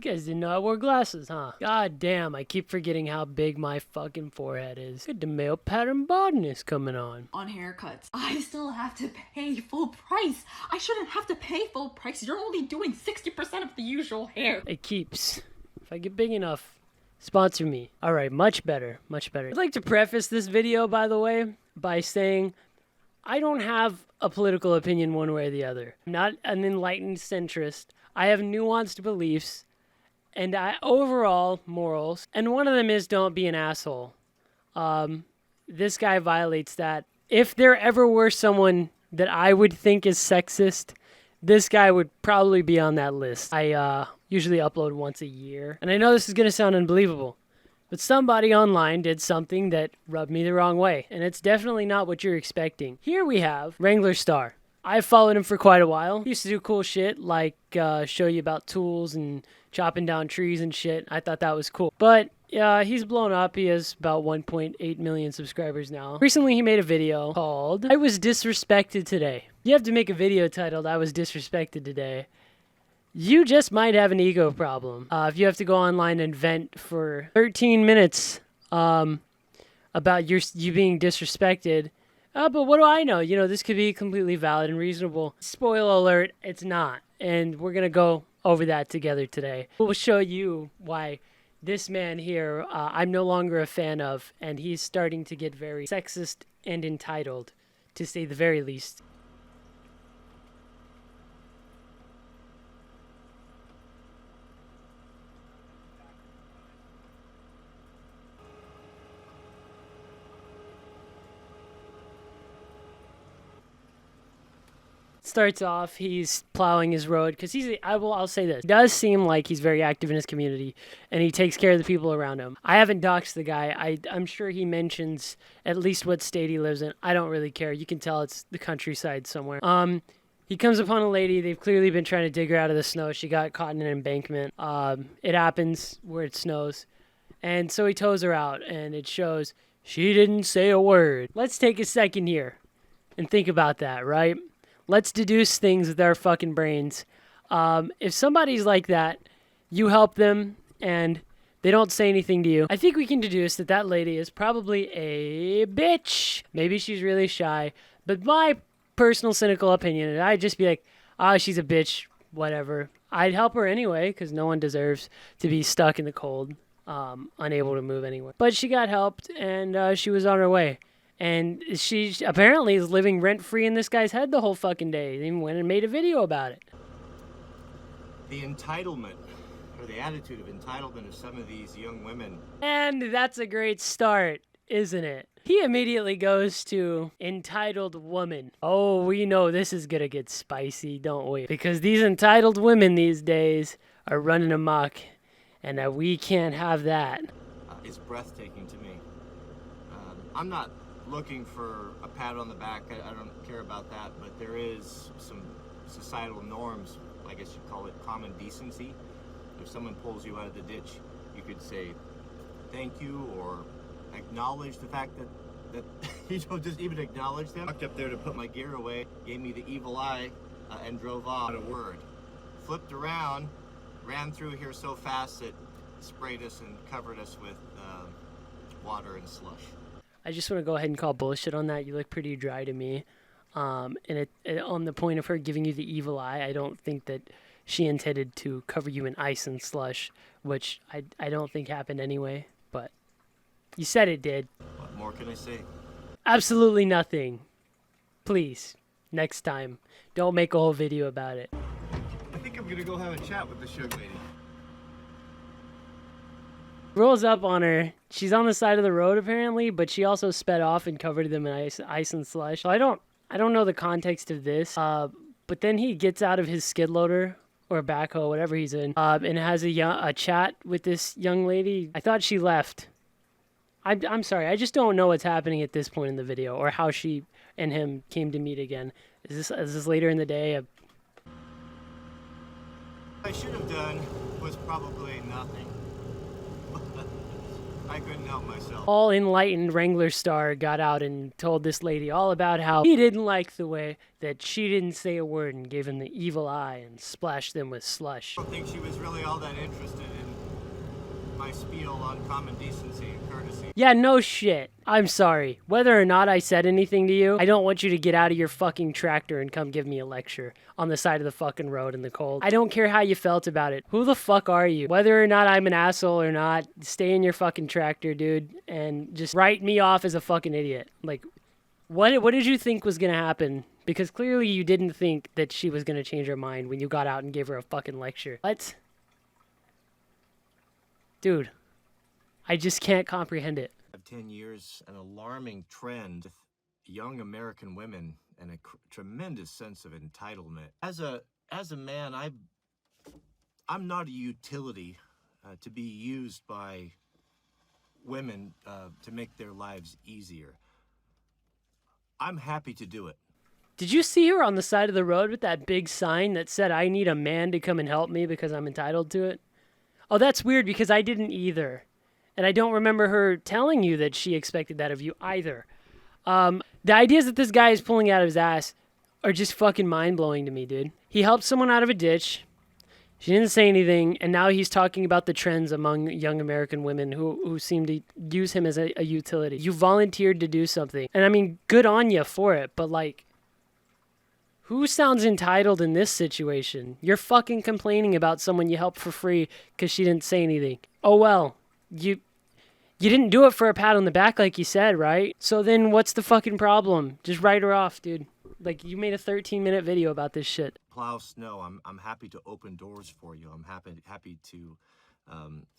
You guys didn't know I wore glasses, huh? God damn, I keep forgetting how big my fucking forehead is. Good, the male pattern baldness coming on. On haircuts, I still have to pay full price. I shouldn't have to pay full price. You're only doing 60% of the usual hair. It keeps. If I get big enough, sponsor me. Alright, much better, much better. I'd like to preface this video, by the way, by saying I don't have a political opinion one way or the other. I'm not an enlightened centrist. I have nuanced beliefs and overall morals. And one of them is don't be an asshole. This guy violates that. If there ever were someone that I would think is sexist, this guy would probably be on that list. I usually upload once a year. And I know this is going to sound unbelievable, but somebody online did something that rubbed me the wrong way. And it's definitely not what you're expecting. Here we have Wranglerstar. I've followed him for quite a while. He used to do cool shit like show you about tools and chopping down trees and shit. I thought that was cool. But he's blown up. He has about 1.8 million subscribers now. Recently he made a video called I Was Disrespected Today. You have to make a video titled I Was Disrespected Today. You just might have an ego problem. If you have to go online and vent for 13 minutes about you being disrespected. But what do I know? You know, this could be completely valid and reasonable. Spoiler alert, it's not. And we're going to go over that together today. We'll show you why this man here, I'm no longer a fan of, and he's starting to get very sexist and entitled, to say the very least. Starts off, he's plowing his road because I'll say this, it does seem like he's very active in his community and he takes care of the people around him. I haven't doxed the guy. I'm sure he mentions at least what state he lives in. I don't really care. You can tell it's the countryside somewhere. He comes upon a lady. They've clearly been trying to dig her out of the snow. She got caught in an embankment. It happens where it snows. And so he tows her out and it shows she didn't say a word. Let's take a second here and think about that, right? Let's deduce things with our fucking brains. If somebody's like that, you help them and they don't say anything to you, I think we can deduce that that lady is probably a bitch. Maybe she's really shy, but my personal cynical opinion, and I'd just be like, she's a bitch, whatever. I'd help her anyway, because no one deserves to be stuck in the cold, unable to move anywhere. But she got helped and she was on her way. And she apparently is living rent-free in this guy's head the whole fucking day. They even went and made a video about it. The entitlement, or the attitude of entitlement of some of these young women. And that's a great start, isn't it? He immediately goes to entitled woman. Oh, we know this is gonna get spicy, don't we? Because these entitled women these days are running amok, and we can't have that. It's breathtaking to me. I'm not looking for a pat on the back. I don't care about that, but there is some societal norms, I guess you'd call it common decency. If someone pulls you out of the ditch, you could say thank you or acknowledge the fact that you don't just even acknowledge them. I walked up there to put my gear away, gave me the evil eye, and drove off. Not a word. Flipped around, ran through here so fast that it sprayed us and covered us with water and slush. I just want to go ahead and call bullshit on that. You look pretty dry to me. And on the point of her giving you the evil eye, I don't think that she intended to cover you in ice and slush, which I don't think happened anyway. But you said it did. What more can I say? Absolutely nothing. Please, next time, don't make a whole video about it. I think I'm gonna go have a chat with this young lady. Rolls up on her. She's on the side of the road apparently, but she also sped off and covered them in ice and slush. So I don't know the context of this. But then he gets out of his skid loader or backhoe, whatever he's in, and has a chat with this young lady. I thought she left. I'm sorry. I just don't know what's happening at this point in the video or how she and him came to meet again. Is this later in the day? What I should have done was probably nothing. I couldn't help myself. All enlightened Wranglerstar got out and told this lady all about how he didn't like the way that she didn't say a word and gave him the evil eye and splashed them with slush. I don't think she was really all that interested in my spiel on common decency and courtesy. Yeah, no shit. I'm sorry. Whether or not I said anything to you, I don't want you to get out of your fucking tractor and come give me a lecture on the side of the fucking road in the cold. I don't care how you felt about it. Who the fuck are you? Whether or not I'm an asshole or not, stay in your fucking tractor, dude, and just write me off as a fucking idiot. Like, what did you think was gonna happen? Because clearly you didn't think that she was gonna change her mind when you got out and gave her a fucking lecture. What? Dude, I just can't comprehend it. 10 years, an alarming trend with young American women and a tremendous sense of entitlement. As a man, I'm not a utility to be used by women to make their lives easier. I'm happy to do it. Did you see her on the side of the road with that big sign that said, "I need a man to come and help me because I'm entitled to it"? Oh, that's weird because I didn't either. And I don't remember her telling you that she expected that of you either. The ideas that this guy is pulling out of his ass are just fucking mind-blowing to me, dude. He helped someone out of a ditch. She didn't say anything, and now he's talking about the trends among young American women who seem to use him as a utility. You volunteered to do something. And I mean, good on you for it, but like, who sounds entitled in this situation? You're fucking complaining about someone you helped for free because she didn't say anything. Oh well. You didn't do it for a pat on the back like you said, right? So then what's the fucking problem? Just write her off, dude. Like, you made a 13-minute video about this shit. Plow snow. I'm happy to open doors for you. I'm happy to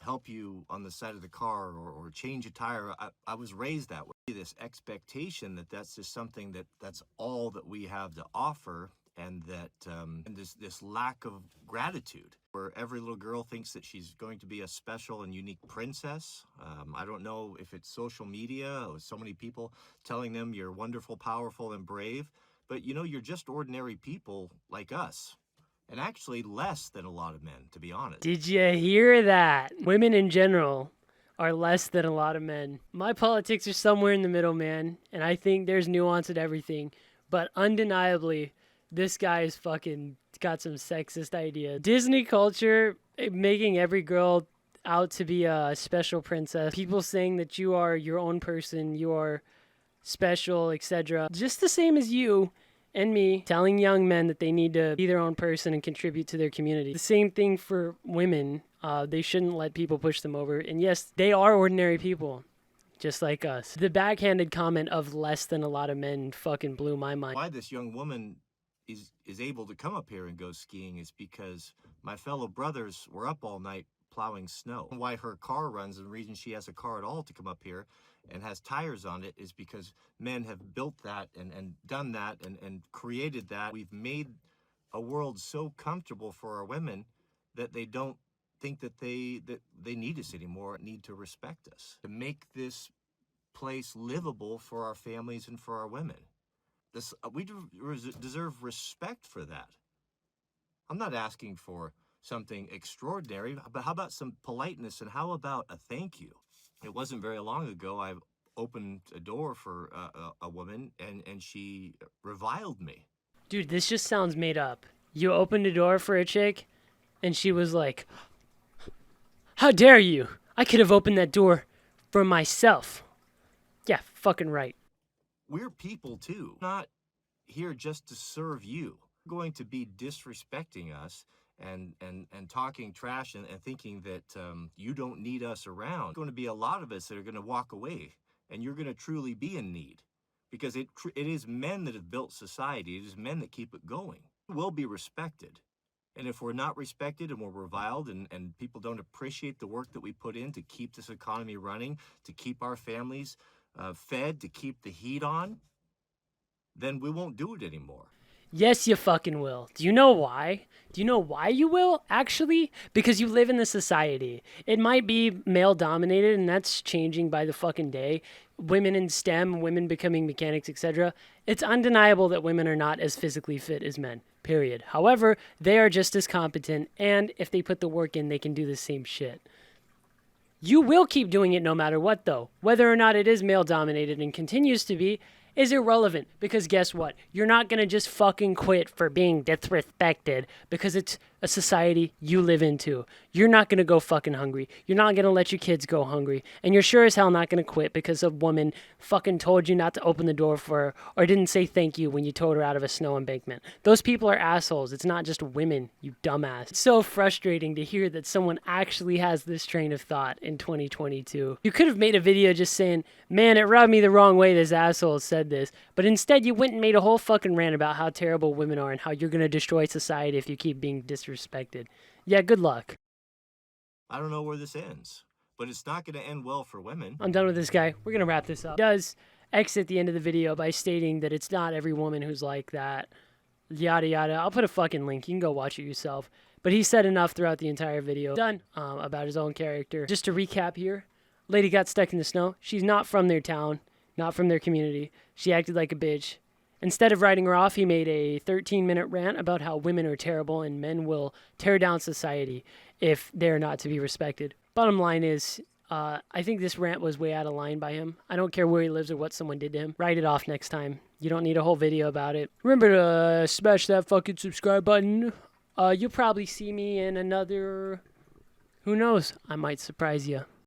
help you on the side of the car or change a tire. I was raised that way. This expectation that that's just something that's all that we have to offer, and that and this lack of gratitude, where every little girl thinks that she's going to be a special and unique princess. I don't know if it's social media or so many people telling them you're wonderful, powerful, and brave, but you know, you're just ordinary people like us. And actually less than a lot of men, to be honest. Did you hear that? Women in general are less than a lot of men. My politics are somewhere in the middle, man, and I think there's nuance in everything, but undeniably, this guy is fucking got some sexist ideas. Disney culture, making every girl out to be a special princess. People saying that you are your own person, you are special, etc. Just the same as you and me telling young men that they need to be their own person and contribute to their community. The same thing for women. They shouldn't let people push them over. And yes, they are ordinary people, just like us. The backhanded comment of less than a lot of men fucking blew my mind. Why this young woman is able to come up here and go skiing is because my fellow brothers were up all night plowing snow. Why her car runs, and the reason she has a car at all to come up here and has tires on it, is because men have built that and done that and created that. We've made a world so comfortable for our women that they don't think that they need us anymore, need to respect us, to make this place livable for our families and for our women. We deserve respect for that. I'm not asking for something extraordinary, but how about some politeness, and how about a thank you? It wasn't very long ago I opened a door for a woman, and she reviled me. Dude, this just sounds made up. You opened a door for a chick, and she was like, "How dare you? I could have opened that door for myself." Yeah, fucking right. We're people too, not here just to serve you. You're going to be disrespecting us and talking trash and thinking that you don't need us around. There's going to be a lot of us that are going to walk away, and you're going to truly be in need, because it is men that have built society. It is men that keep it going. We will be respected. And if we're not respected and we're reviled, and people don't appreciate the work that we put in to keep this economy running, to keep our families fed, to keep the heat on, then we won't do it anymore. Yes, you fucking will. Do you know why? Do you know why you will, actually? Because you live in the society. It might be male-dominated, and that's changing by the fucking day. Women in STEM, women becoming mechanics, etc. It's undeniable that women are not as physically fit as men, period. However, they are just as competent, and if they put the work in, they can do the same shit. You will keep doing it no matter what, though. Whether or not it is male dominated and continues to be is irrelevant, because guess what? You're not going to just fucking quit for being disrespected because it's a society you live into. You're not going to go fucking hungry. You're not going to let your kids go hungry. And you're sure as hell not going to quit because a woman fucking told you not to open the door for her or didn't say thank you when you towed her out of a snow embankment. Those people are assholes. It's not just women, you dumbass. It's so frustrating to hear that someone actually has this train of thought in 2022. You could have made a video just saying, man, it rubbed me the wrong way this asshole said this. But instead you went and made a whole fucking rant about how terrible women are and how you're going to destroy society if you keep being disrespected. Yeah, good luck. I don't know where this ends, but it's not going to end well for women. I'm done with this guy. We're going to wrap this up. He does exit the end of the video by stating that it's not every woman who's like that. Yada yada. I'll put a fucking link. You can go watch it yourself. But he said enough throughout the entire video. Done about his own character. Just to recap here. Lady got stuck in the snow. She's not from their town. Not from their community. She acted like a bitch. Instead of writing her off, he made a 13-minute rant about how women are terrible and men will tear down society if they're not to be respected. Bottom line is, I think this rant was way out of line by him. I don't care where he lives or what someone did to him. Write it off next time. You don't need a whole video about it. Remember to smash that fucking subscribe button. You'll probably see me in another... Who knows? I might surprise you.